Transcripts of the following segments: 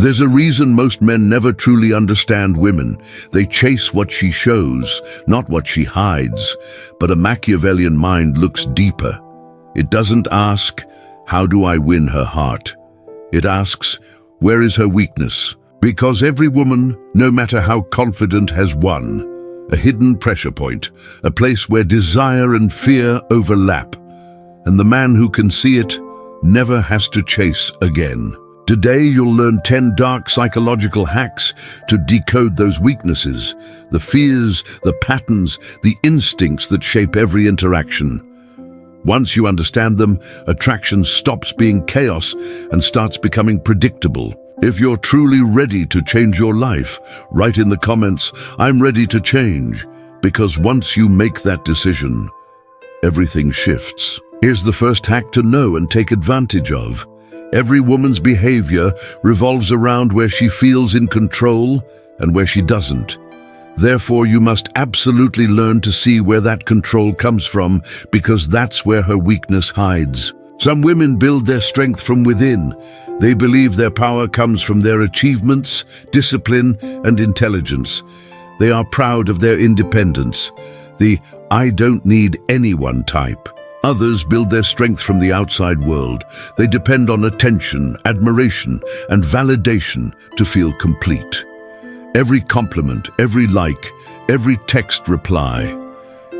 There's a reason most men never truly understand women. They chase what she shows, not what she hides. But a Machiavellian mind looks deeper. It doesn't ask, how do I win her heart? It asks, where is her weakness? Because every woman, no matter how confident, has one, a hidden pressure point, a place where desire and fear overlap. And the man who can see it never has to chase again. Today you'll learn 10 dark psychological hacks to decode those weaknesses, the fears, the patterns, the instincts that shape every interaction. Once you understand them, attraction stops being chaos and starts becoming predictable. If you're truly ready to change your life, write in the comments, I'm ready to change, because once you make that decision, everything shifts. Here's the first hack to know and take advantage of. Every woman's behavior revolves around where she feels in control and where she doesn't. Therefore, you must absolutely learn to see where that control comes from, because that's where her weakness hides. Some women build their strength from within. They believe their power comes from their achievements, discipline, and intelligence. They are proud of their independence, the I don't need anyone type. Others build their strength from the outside world. They depend on attention, admiration, and validation to feel complete. Every compliment, every like, every text reply,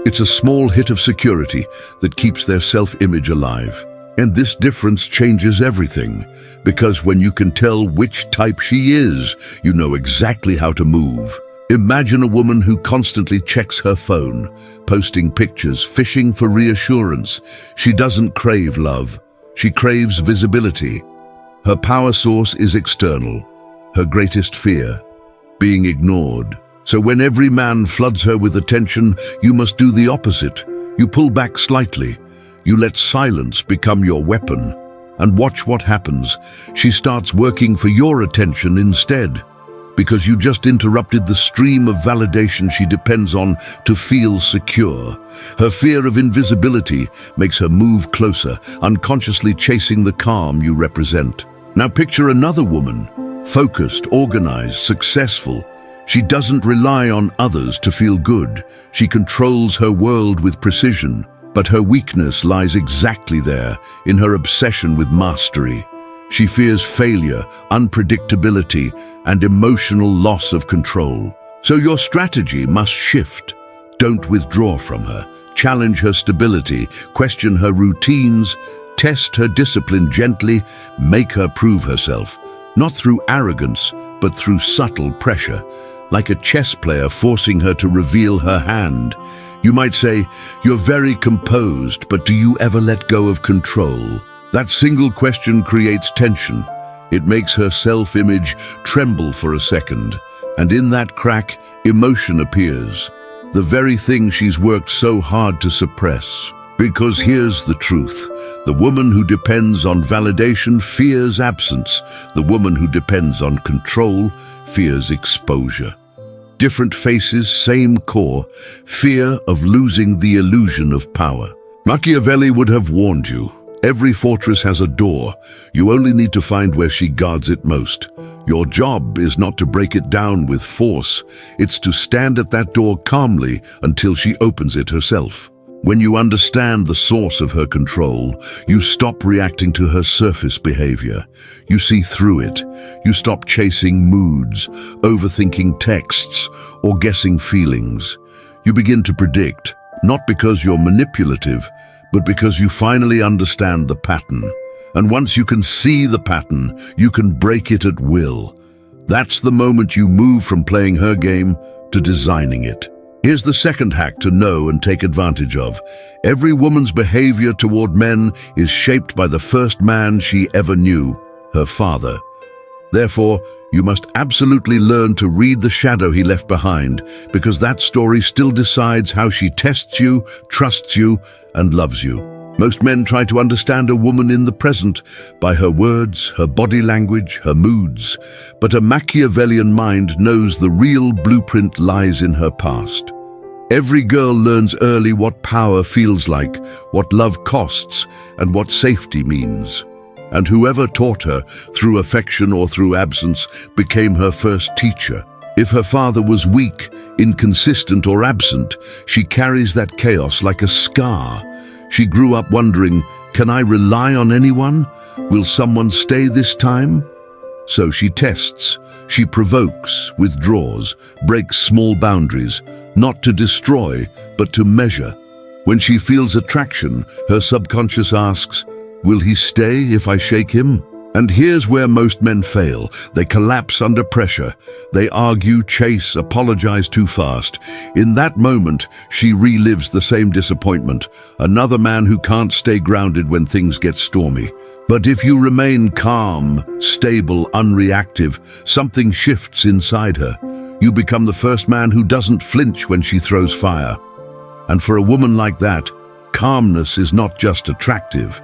it's a small hit of security that keeps their self-image alive. And this difference changes everything, because when you can tell which type she is, you know exactly how to move. Imagine a woman who constantly checks her phone, posting pictures, fishing for reassurance. She doesn't crave love. She craves visibility. Her power source is external. Her greatest fear, being ignored. So when every man floods her with attention, you must do the opposite. You pull back slightly. You let silence become your weapon. And watch what happens. She starts working for your attention instead, because you just interrupted the stream of validation she depends on to feel secure. Her fear of invisibility makes her move closer, unconsciously chasing the calm you represent. Now picture another woman, focused, organized, successful. She doesn't rely on others to feel good. She controls her world with precision, but her weakness lies exactly there, in her obsession with mastery. She fears failure, unpredictability, and emotional loss of control. So your strategy must shift. Don't withdraw from her. Challenge her stability, question her routines, test her discipline gently, make her prove herself. Not through arrogance, but through subtle pressure, like a chess player forcing her to reveal her hand. You might say, you're very composed, but do you ever let go of control? That single question creates tension. It makes her self-image tremble for a second, and in that crack, emotion appears, the very thing she's worked so hard to suppress. Because here's the truth. The woman who depends on validation fears absence. The woman who depends on control fears exposure. Different faces, same core, fear of losing the illusion of power. Machiavelli would have warned you. Every fortress has a door. You only need to find where she guards it most. Your job is not to break it down with force. It's to stand at that door calmly until she opens it herself. When you understand the source of her control, you stop reacting to her surface behavior. You see through it. You stop chasing moods, overthinking texts, or guessing feelings. You begin to predict, not because you're manipulative, but because you finally understand the pattern. And once you can see the pattern, you can break it at will. That's the moment you move from playing her game to designing it. Here's the second hack to know and take advantage of. Every woman's behavior toward men is shaped by the first man she ever knew, her father. Therefore, you must absolutely learn to read the shadow he left behind, because that story still decides how she tests you, trusts you, and loves you. Most men try to understand a woman in the present by her words, her body language, her moods, but a Machiavellian mind knows the real blueprint lies in her past. Every girl learns early what power feels like, what love costs, and what safety means. And whoever taught her, through affection or through absence, became her first teacher. If her father was weak, inconsistent, or absent, she carries that chaos like a scar. She grew up wondering, can I rely on anyone? Will someone stay this time? So she tests, she provokes, withdraws, breaks small boundaries, not to destroy, but to measure. When she feels attraction, her subconscious asks, will he stay if I shake him? And here's where most men fail. They collapse under pressure. They argue, chase, apologize too fast. In that moment, she relives the same disappointment. Another man who can't stay grounded when things get stormy. But if you remain calm, stable, unreactive, something shifts inside her. You become the first man who doesn't flinch when she throws fire. And for a woman like that, calmness is not just attractive,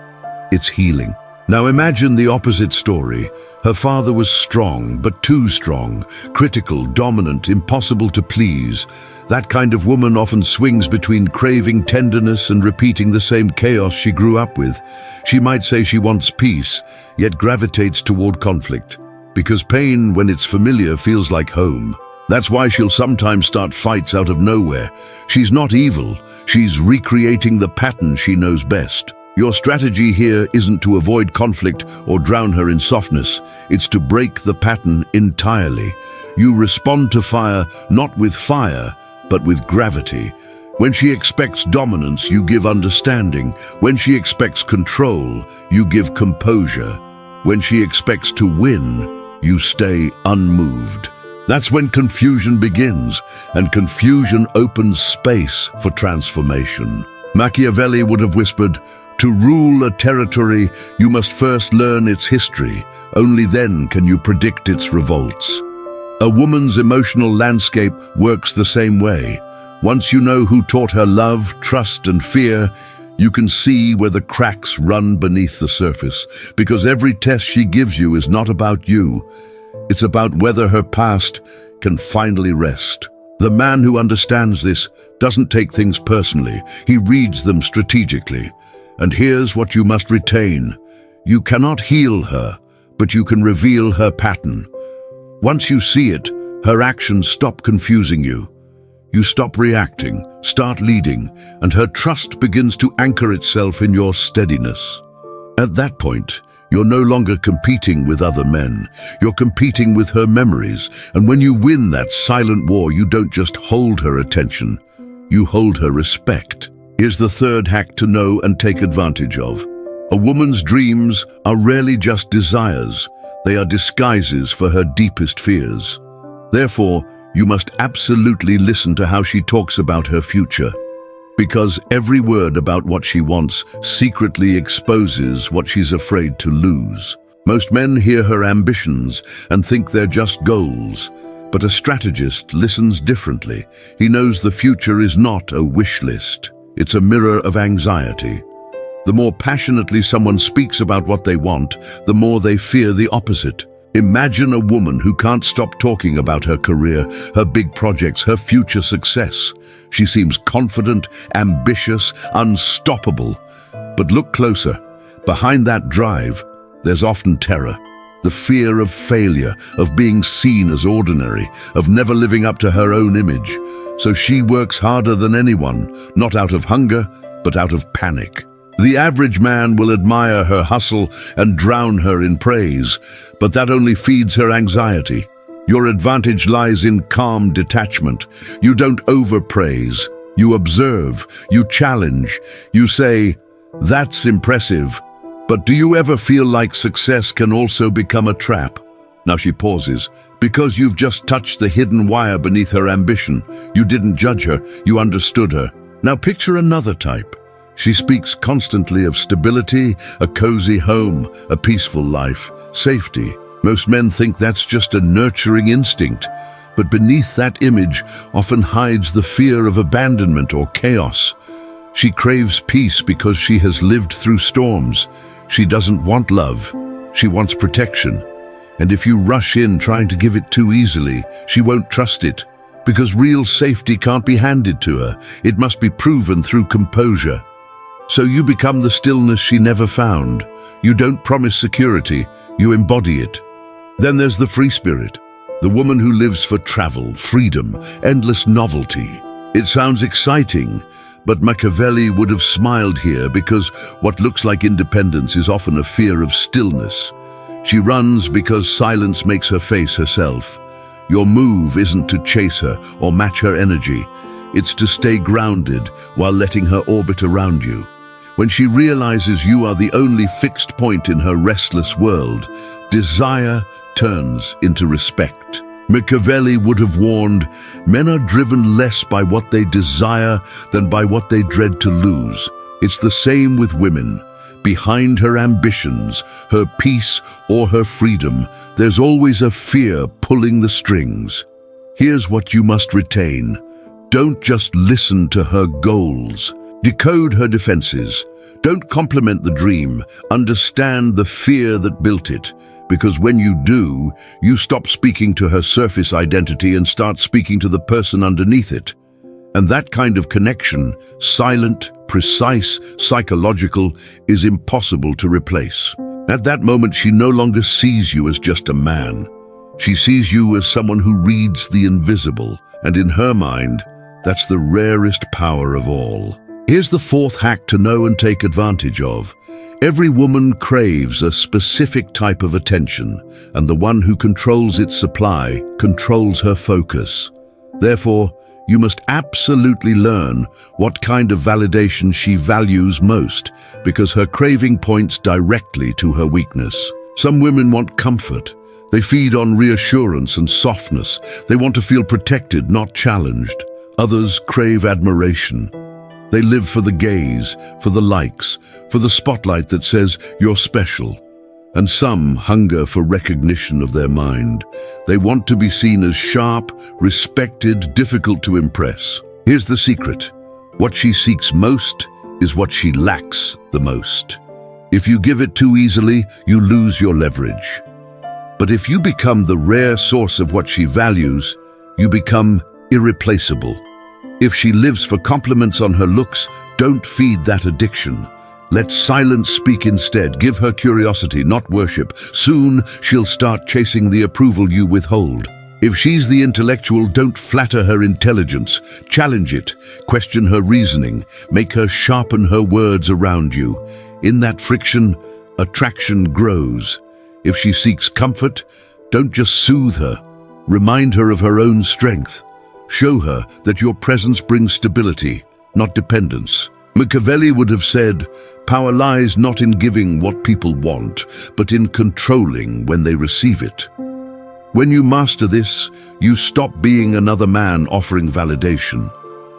it's healing. Now imagine the opposite story. Her father was strong, but too strong, critical, dominant, impossible to please. That kind of woman often swings between craving tenderness and repeating the same chaos she grew up with. She might say she wants peace, yet gravitates toward conflict. Because pain, when it's familiar, feels like home. That's why she'll sometimes start fights out of nowhere. She's not evil, she's recreating the pattern she knows best. Your strategy here isn't to avoid conflict or drown her in softness. It's to break the pattern entirely. You respond to fire not with fire, but with gravity. When she expects dominance, you give understanding. When she expects control, you give composure. When she expects to win, you stay unmoved. That's when confusion begins, and confusion opens space for transformation. Machiavelli would have whispered, to rule a territory, you must first learn its history. Only then can you predict its revolts. A woman's emotional landscape works the same way. Once you know who taught her love, trust, and fear, you can see where the cracks run beneath the surface. Because every test she gives you is not about you. It's about whether her past can finally rest. The man who understands this doesn't take things personally. He reads them strategically. And here's what you must retain. You cannot heal her, but you can reveal her pattern. Once you see it, her actions stop confusing you. You stop reacting, start leading, and her trust begins to anchor itself in your steadiness. At that point, you're no longer competing with other men. You're competing with her memories. And when you win that silent war, you don't just hold her attention, you hold her respect. Here's the third hack to know and take advantage of. A woman's dreams are rarely just desires. They are disguises for her deepest fears. Therefore, you must absolutely listen to how she talks about her future. Because every word about what she wants secretly exposes what she's afraid to lose. Most men hear her ambitions and think they're just goals. But a strategist listens differently. He knows the future is not a wish list. It's a mirror of anxiety. The more passionately someone speaks about what they want, the more they fear the opposite. Imagine a woman who can't stop talking about her career, her big projects, her future success. She seems confident, ambitious, unstoppable. But look closer. Behind that drive, there's often terror. The fear of failure, of being seen as ordinary, of never living up to her own image. So she works harder than anyone, not out of hunger, but out of panic. The average man will admire her hustle and drown her in praise, but that only feeds her anxiety. Your advantage lies in calm detachment. You don't overpraise. You observe. You challenge. You say, "That's impressive." But do you ever feel like success can also become a trap? Now she pauses. Because you've just touched the hidden wire beneath her ambition. You didn't judge her. You understood her. Now picture another type. She speaks constantly of stability, a cozy home, a peaceful life, safety. Most men think that's just a nurturing instinct, but beneath that image often hides the fear of abandonment or chaos. She craves peace because she has lived through storms. She doesn't want love, she wants protection. And if you rush in trying to give it too easily, she won't trust it. Because real safety can't be handed to her. It must be proven through composure. So you become the stillness she never found. You don't promise security, you embody it. Then there's the free spirit, the woman who lives for travel, freedom, endless novelty. It sounds exciting, but Machiavelli would have smiled here because what looks like independence is often a fear of stillness. She runs because silence makes her face herself. Your move isn't to chase her or match her energy. It's to stay grounded while letting her orbit around you. When she realizes you are the only fixed point in her restless world, desire turns into respect. Machiavelli would have warned, men are driven less by what they desire than by what they dread to lose. It's the same with women. Behind her ambitions, her peace or her freedom, there's always a fear pulling the strings. Here's what you must retain. Don't just listen to her goals. Decode her defenses. Don't compliment the dream. Understand the fear that built it. Because when you do, you stop speaking to her surface identity and start speaking to the person underneath it. And that kind of connection, silent, precise, psychological, is impossible to replace. At that moment, she no longer sees you as just a man. She sees you as someone who reads the invisible, and in her mind, that's the rarest power of all. Here's the fourth hack to know and take advantage of. Every woman craves a specific type of attention, and the one who controls its supply controls her focus. Therefore, you must absolutely learn what kind of validation she values most, because her craving points directly to her weakness. Some women want comfort. They feed on reassurance and softness. They want to feel protected, not challenged. Others crave admiration. They live for the gaze, for the likes, for the spotlight that says you're special. And some hunger for recognition of their mind. They want to be seen as sharp, respected, difficult to impress. Here's the secret. What she seeks most is what she lacks the most. If you give it too easily, you lose your leverage. But if you become the rare source of what she values, you become irreplaceable. If she lives for compliments on her looks, don't feed that addiction. Let silence speak instead. Give her curiosity, not worship. Soon, she'll start chasing the approval you withhold. If she's the intellectual, don't flatter her intelligence. Challenge it. Question her reasoning. Make her sharpen her words around you. In that friction, attraction grows. If she seeks comfort, don't just soothe her. Remind her of her own strength. Show her that your presence brings stability, not dependence. Machiavelli would have said, power lies not in giving what people want, but in controlling when they receive it. When you master this, you stop being another man offering validation.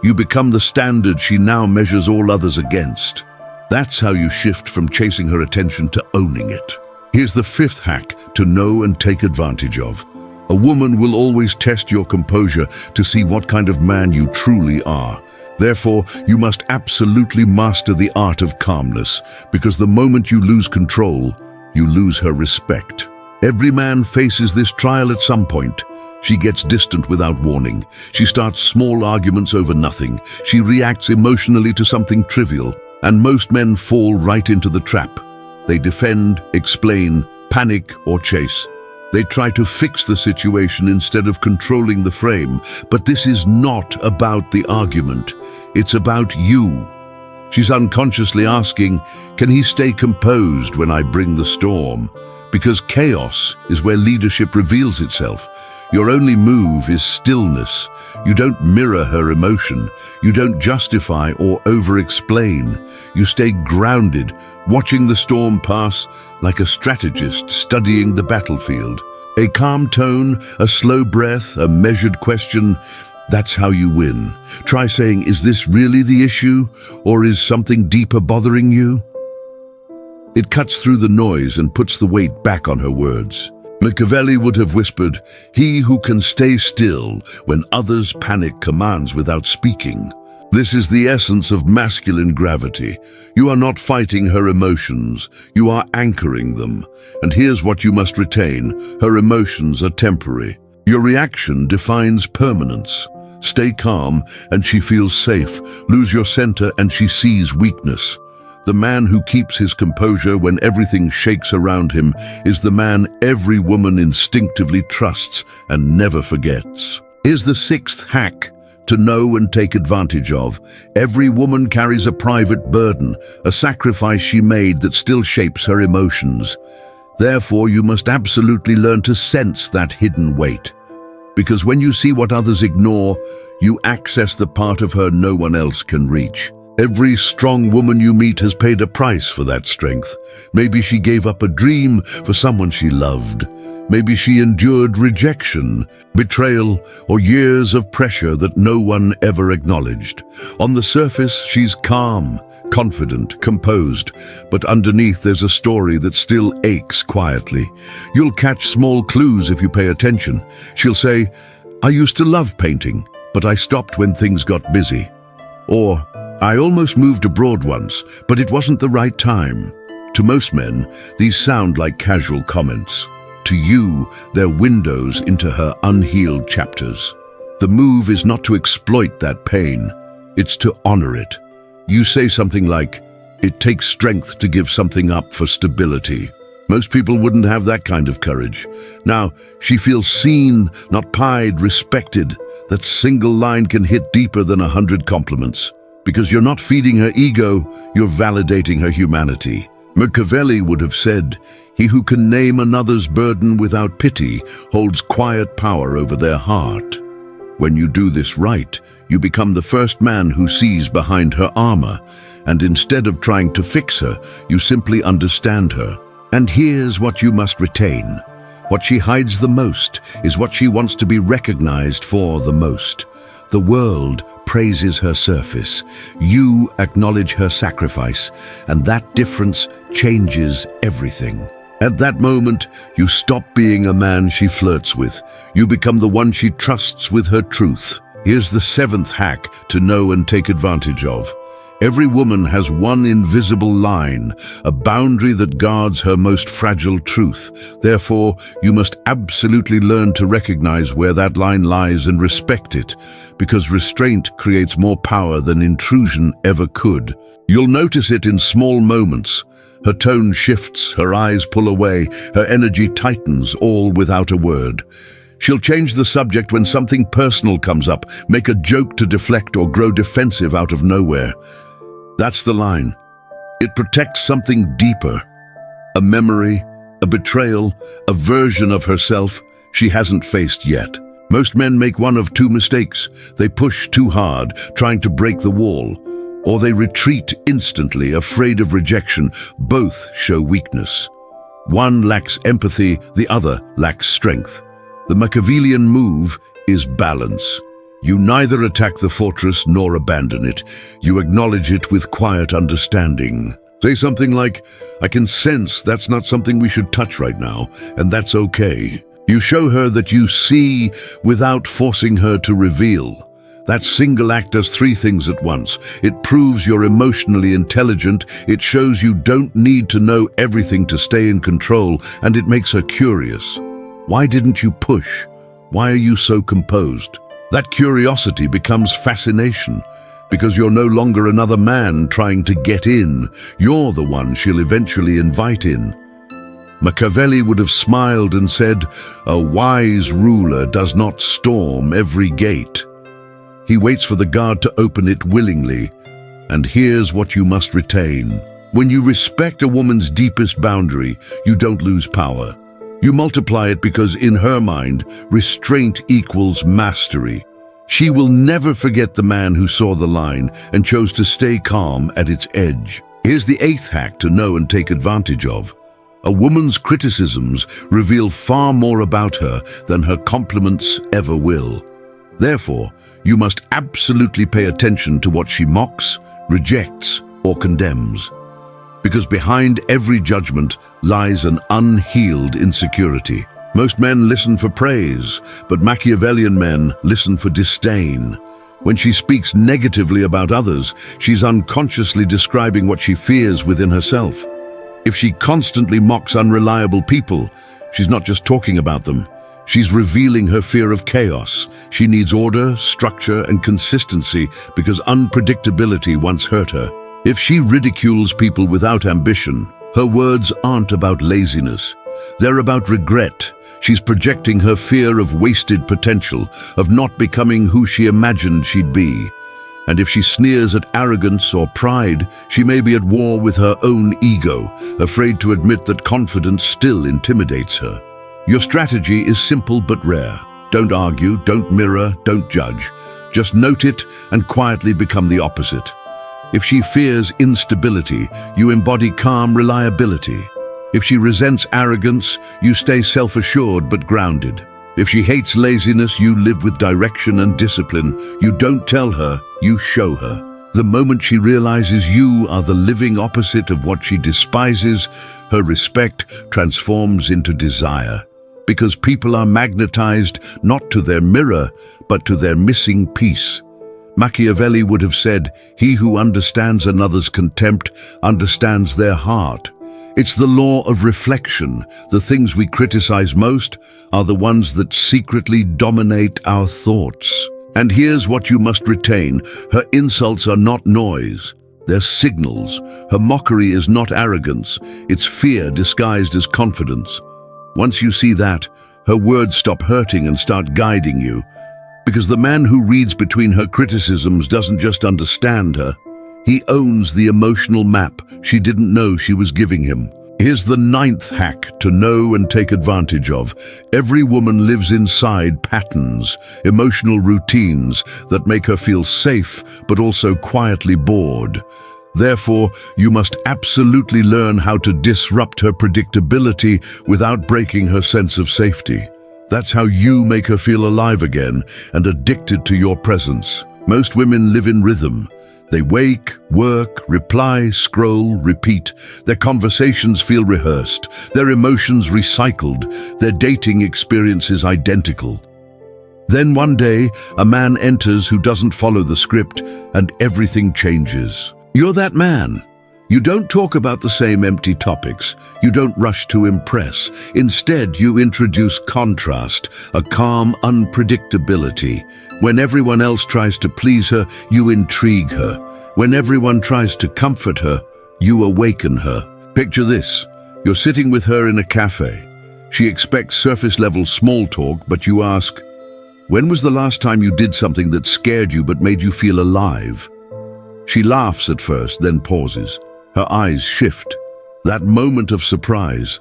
You become the standard she now measures all others against. That's how you shift from chasing her attention to owning it. Here's the fifth hack to know and take advantage of. A woman will always test your composure to see what kind of man you truly are. Therefore, you must absolutely master the art of calmness, because the moment you lose control, you lose her respect. Every man faces this trial at some point. She gets distant without warning. She starts small arguments over nothing. She reacts emotionally to something trivial, and most men fall right into the trap. They defend, explain, panic, or chase. They try to fix the situation instead of controlling the frame. But this is not about the argument. It's about you. She's unconsciously asking, can he stay composed when I bring the storm? Because chaos is where leadership reveals itself. Your only move is stillness. You don't mirror her emotion. You don't justify or over-explain. You stay grounded, watching the storm pass like a strategist studying the battlefield. A calm tone, a slow breath, a measured question, that's how you win. Try saying, is this really the issue, or is something deeper bothering you? It cuts through the noise and puts the weight back on her words. Machiavelli would have whispered, he who can stay still when others panic commands without speaking. This is the essence of masculine gravity. You are not fighting her emotions, you are anchoring them. And here's what you must retain, her emotions are temporary. Your reaction defines permanence. Stay calm and she feels safe. Lose your center and she sees weakness. The man who keeps his composure when everything shakes around him is the man every woman instinctively trusts and never forgets. Here's the sixth hack to know and take advantage of. Every woman carries a private burden, a sacrifice she made that still shapes her emotions. Therefore, you must absolutely learn to sense that hidden weight. Because when you see what others ignore, you access the part of her no one else can reach. Every strong woman you meet has paid a price for that strength. Maybe she gave up a dream for someone she loved. Maybe she endured rejection, betrayal, or years of pressure that no one ever acknowledged. On the surface, she's calm, confident, composed, but underneath there's a story that still aches quietly. You'll catch small clues if you pay attention. She'll say, "I used to love painting, but I stopped when things got busy." Or, "I almost moved abroad once, but it wasn't the right time." To most men, these sound like casual comments. To you, they're windows into her unhealed chapters. The move is not to exploit that pain, it's to honor it. You say something like, "It takes strength to give something up for stability." Most people wouldn't have that kind of courage. Now, she feels seen, not pied, respected. That single line can hit deeper than 100 compliments. Because you're not feeding her ego, you're validating her humanity. Machiavelli would have said, "He who can name another's burden without pity holds quiet power over their heart." When you do this right, you become the first man who sees behind her armor, and instead of trying to fix her, you simply understand her. And here's what you must retain. What she hides the most is what she wants to be recognized for the most. The world praises her surface. You acknowledge her sacrifice, and that difference changes everything. At that moment, you stop being a man she flirts with. You become the one she trusts with her truth. Here's the seventh hack to know and take advantage of. Every woman has one invisible line, a boundary that guards her most fragile truth. Therefore, you must absolutely learn to recognize where that line lies and respect it, because restraint creates more power than intrusion ever could. You'll notice it in small moments. Her tone shifts, her eyes pull away, her energy tightens, all without a word. She'll change the subject when something personal comes up, make a joke to deflect or grow defensive out of nowhere. That's the line. It protects something deeper. A memory, a betrayal, a version of herself she hasn't faced yet. Most men make one of two mistakes. They push too hard, trying to break the wall, or they retreat instantly, afraid of rejection. Both show weakness. One lacks empathy, the other lacks strength. The Machiavellian move is balance. You neither attack the fortress nor abandon it. You acknowledge it with quiet understanding. Say something like, "I can sense that's not something we should touch right now, and that's okay." You show her that you see without forcing her to reveal. That single act does three things at once. It proves you're emotionally intelligent, it shows you don't need to know everything to stay in control, and it makes her curious. Why didn't you push? Why are you so composed? That curiosity becomes fascination, because you're no longer another man trying to get in. You're the one she'll eventually invite in. Machiavelli would have smiled and said, "A wise ruler does not storm every gate. He waits for the guard to open it willingly." And here's what you must retain. When you respect a woman's deepest boundary, you don't lose power. You multiply it because in her mind, restraint equals mastery. She will never forget the man who saw the line and chose to stay calm at its edge. Here's the eighth hack to know and take advantage of. A woman's criticisms reveal far more about her than her compliments ever will. Therefore, you must absolutely pay attention to what she mocks, rejects, or condemns. Because behind every judgment lies an unhealed insecurity. Most men listen for praise, but Machiavellian men listen for disdain. When she speaks negatively about others, she's unconsciously describing what she fears within herself. If she constantly mocks unreliable people, she's not just talking about them. She's revealing her fear of chaos. She needs order, structure, and consistency because unpredictability once hurt her. If she ridicules people without ambition, her words aren't about laziness. They're about regret. She's projecting her fear of wasted potential, of not becoming who she imagined she'd be. And if she sneers at arrogance or pride, she may be at war with her own ego, afraid to admit that confidence still intimidates her. Your strategy is simple but rare. Don't argue, don't mirror, don't judge. Just note it and quietly become the opposite. If she fears instability, you embody calm reliability. If she resents arrogance, you stay self-assured but grounded. If she hates laziness, you live with direction and discipline. You don't tell her, you show her. The moment she realizes you are the living opposite of what she despises, her respect transforms into desire. Because people are magnetized not to their mirror, but to their missing piece. Machiavelli would have said, "He who understands another's contempt understands their heart." It's the law of reflection. The things we criticize most are the ones that secretly dominate our thoughts. And here's what you must retain. Her insults are not noise. They're signals. Her mockery is not arrogance. It's fear disguised as confidence. Once you see that, her words stop hurting and start guiding you. Because the man who reads between her criticisms doesn't just understand her. He owns the emotional map she didn't know she was giving him. Here's the 9th hack to know and take advantage of. Every woman lives inside patterns, emotional routines that make her feel safe but also quietly bored. Therefore, you must absolutely learn how to disrupt her predictability without breaking her sense of safety. That's how you make her feel alive again and addicted to your presence. Most women live in rhythm. They wake, work, reply, scroll, repeat. Their conversations feel rehearsed, their emotions recycled, their dating experiences identical. Then one day, a man enters who doesn't follow the script, and everything changes. You're that man. You don't talk about the same empty topics. You don't rush to impress. Instead, you introduce contrast, a calm unpredictability. When everyone else tries to please her, you intrigue her. When everyone tries to comfort her, you awaken her. Picture this. You're sitting with her in a cafe. She expects surface-level small talk, but you ask, "When was the last time you did something that scared you but made you feel alive?" She laughs at first, then pauses. Her eyes shift. That moment of surprise,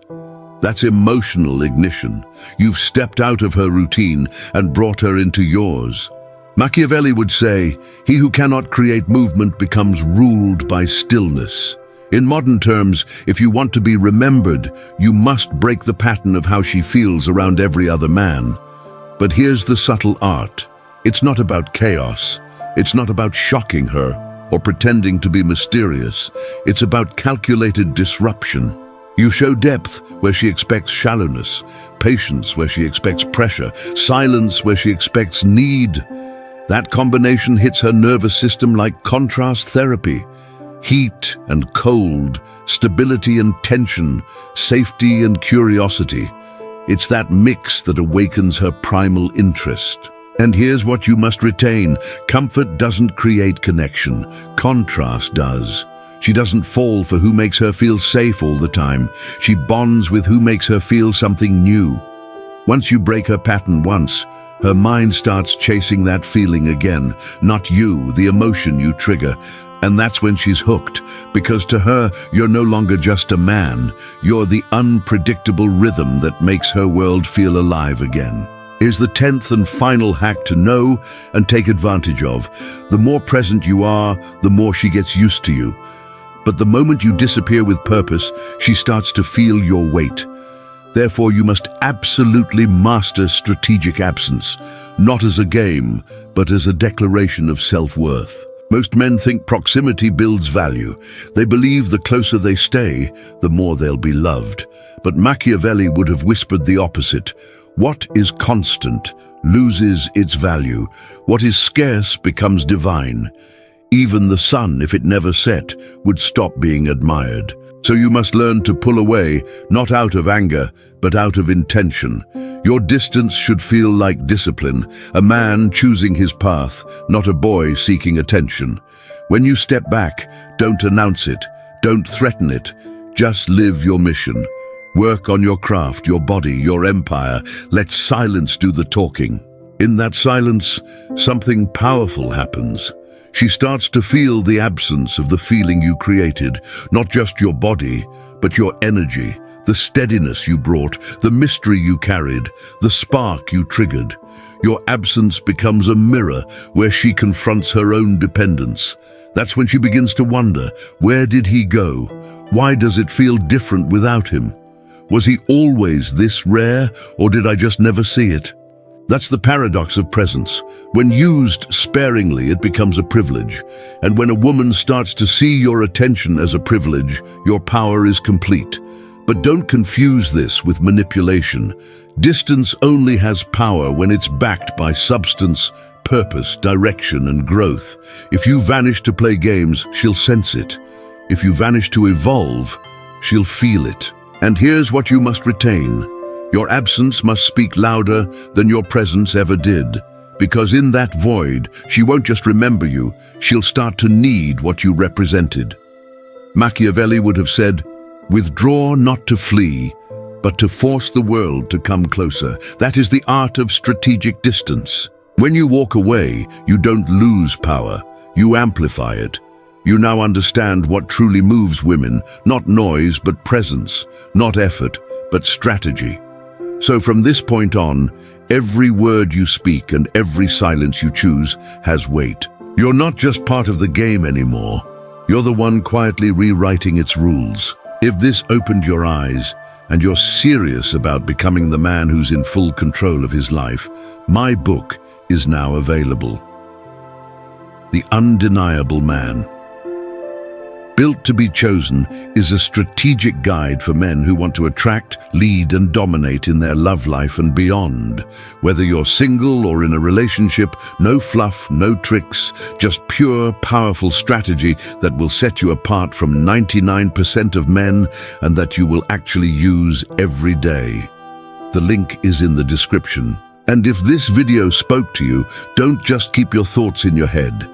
that's emotional ignition. You've stepped out of her routine and brought her into yours. Machiavelli would say, "He who cannot create movement becomes ruled by stillness." In modern terms, if you want to be remembered, you must break the pattern of how she feels around every other man. But here's the subtle art. It's not about chaos. It's not about shocking her or pretending to be mysterious. It's about calculated disruption. You show depth where she expects shallowness, patience where she expects pressure, silence where she expects need. That combination hits her nervous system like contrast therapy. Heat and cold, stability and tension, safety and curiosity. It's that mix that awakens her primal interest. And here's what you must retain. Comfort doesn't create connection. Contrast does. She doesn't fall for who makes her feel safe all the time. She bonds with who makes her feel something new. Once you break her pattern once, her mind starts chasing that feeling again. Not you, the emotion you trigger. And that's when she's hooked, because to her, you're no longer just a man. You're the unpredictable rhythm that makes her world feel alive again. Here's the 10th and final hack to know and take advantage of. The more present you are, the more she gets used to you. But the moment you disappear with purpose, she starts to feel your weight. Therefore, you must absolutely master strategic absence, not as a game, but as a declaration of self-worth. Most men think proximity builds value. They believe the closer they stay, the more they'll be loved. But Machiavelli would have whispered the opposite. What is constant loses its value. What is scarce becomes divine. Even the sun, if it never set, would stop being admired. So you must learn to pull away, not out of anger, but out of intention. Your distance should feel like discipline, a man choosing his path, not a boy seeking attention. When you step back, don't announce it, don't threaten it, just live your mission. Work on your craft, your body, your empire. Let silence do the talking. In that silence, something powerful happens. She starts to feel the absence of the feeling you created, not just your body, but your energy, the steadiness you brought, the mystery you carried, the spark you triggered. Your absence becomes a mirror where she confronts her own dependence. That's when she begins to wonder, where did he go? Why does it feel different without him? Was he always this rare, or did I just never see it? That's the paradox of presence. When used sparingly, it becomes a privilege. And when a woman starts to see your attention as a privilege, your power is complete. But don't confuse this with manipulation. Distance only has power when it's backed by substance, purpose, direction, and growth. If you vanish to play games, she'll sense it. If you vanish to evolve, she'll feel it. And here's what you must retain. Your absence must speak louder than your presence ever did. Because in that void, she won't just remember you, she'll start to need what you represented. Machiavelli would have said, "Withdraw not to flee, but to force the world to come closer." That is the art of strategic distance. When you walk away, you don't lose power, you amplify it. You now understand what truly moves women, not noise but presence, not effort but strategy. So from this point on, every word you speak and every silence you choose has weight. You're not just part of the game anymore. You're the one quietly rewriting its rules. If this opened your eyes, and you're serious about becoming the man who's in full control of his life, my book is now available. The Undeniable Man. Built to be Chosen is a strategic guide for men who want to attract, lead, and dominate in their love life and beyond. Whether you're single or in a relationship, no fluff, no tricks, just pure, powerful strategy that will set you apart from 99% of men and that you will actually use every day. The link is in the description. And if this video spoke to you, don't just keep your thoughts in your head.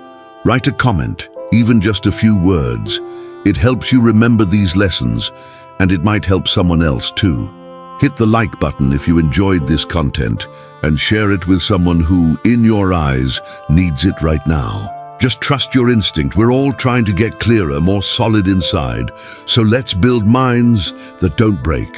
Write a comment. Even just a few words. It helps you remember these lessons, and it might help someone else too. Hit the like button if you enjoyed this content, and share it with someone who, in your eyes, needs it right now. Just trust your instinct. We're all trying to get clearer, more solid inside. So let's build minds that don't break.